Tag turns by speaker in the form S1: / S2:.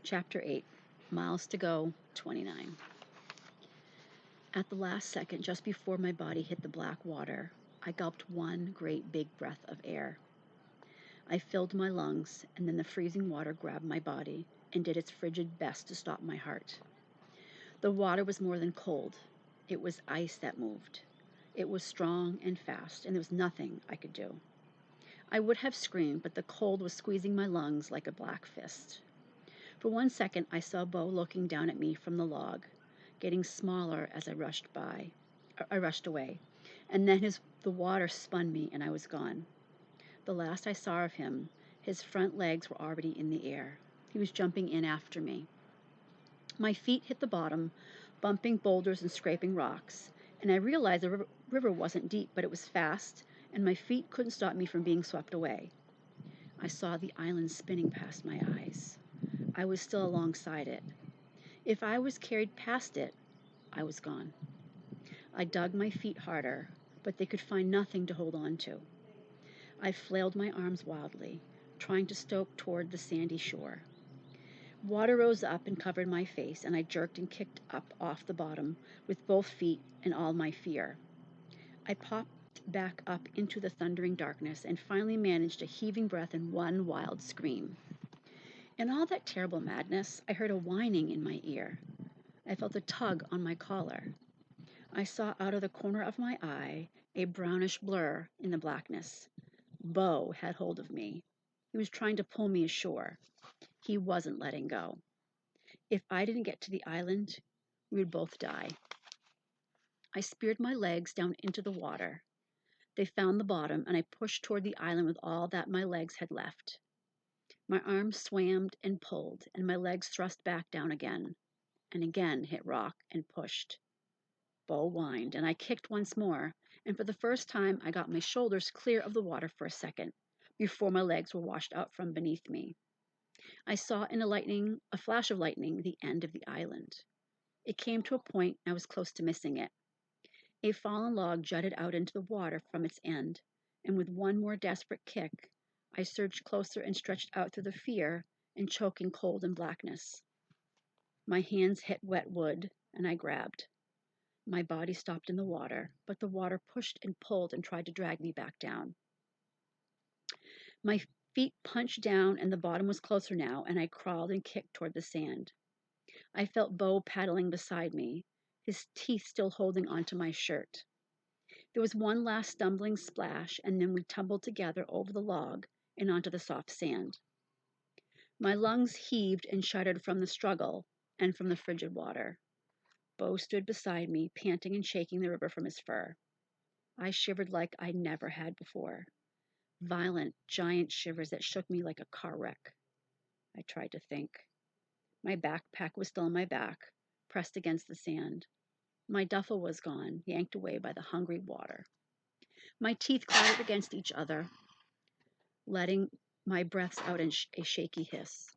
S1: Chapter 8, Miles to Go, 29. At the last second, just before my body hit the black water, I gulped one great big breath of air. I filled my lungs, and then the freezing water grabbed my body and did its frigid best to stop my heart. The water was more than cold. It was ice that moved. It was strong and fast, and there was nothing I could do. I would have screamed, but the cold was squeezing my lungs like a black fist. For 1 second, I saw Bo looking down at me from the log, getting smaller as I rushed away, and then the water spun me and I was gone. The last I saw of him, his front legs were already in the air. He was jumping in after me. My feet hit the bottom, bumping boulders and scraping rocks, and I realized the river wasn't deep, but it was fast, and my feet couldn't stop me from being swept away. I saw the island spinning past my eyes. I was still alongside it. If I was carried past it, I was gone. I dug my feet harder, but they could find nothing to hold on to. I flailed my arms wildly, trying to stoke toward the sandy shore. Water rose up and covered my face, and I jerked and kicked up off the bottom with both feet and all my fear. I popped back up into the thundering darkness and finally managed a heaving breath and one wild scream. In all that terrible madness, I heard a whining in my ear. I felt a tug on my collar. I saw out of the corner of my eye a brownish blur in the blackness. Bo had hold of me. He was trying to pull me ashore. He wasn't letting go. If I didn't get to the island, we would both die. I speared my legs down into the water. They found the bottom, and I pushed toward the island with all that my legs had left. My arms swam and pulled, and my legs thrust back down again, and again hit rock and pushed. Bo whined, and I kicked once more, and for the first time I got my shoulders clear of the water for a second, before my legs were washed out from beneath me. I saw in a flash of lightning, the end of the island. It came to a point, and I was close to missing it. A fallen log jutted out into the water from its end, and with one more desperate kick, I surged closer and stretched out through the fear and choking cold and blackness. My hands hit wet wood, and I grabbed. My body stopped in the water, but the water pushed and pulled and tried to drag me back down. My feet punched down, and the bottom was closer now, and I crawled and kicked toward the sand. I felt Bo paddling beside me, his teeth still holding onto my shirt. There was one last stumbling splash, and then we tumbled together over the log and onto the soft sand. My lungs heaved and shuddered from the struggle and from the frigid water. Bo stood beside me, panting and shaking the river from his fur. I shivered like I never had before. Violent, giant shivers that shook me like a car wreck. I tried to think. My backpack was still on my back, pressed against the sand. My duffel was gone, yanked away by the hungry water. My teeth clattered against each other, letting my breaths out in a shaky hiss.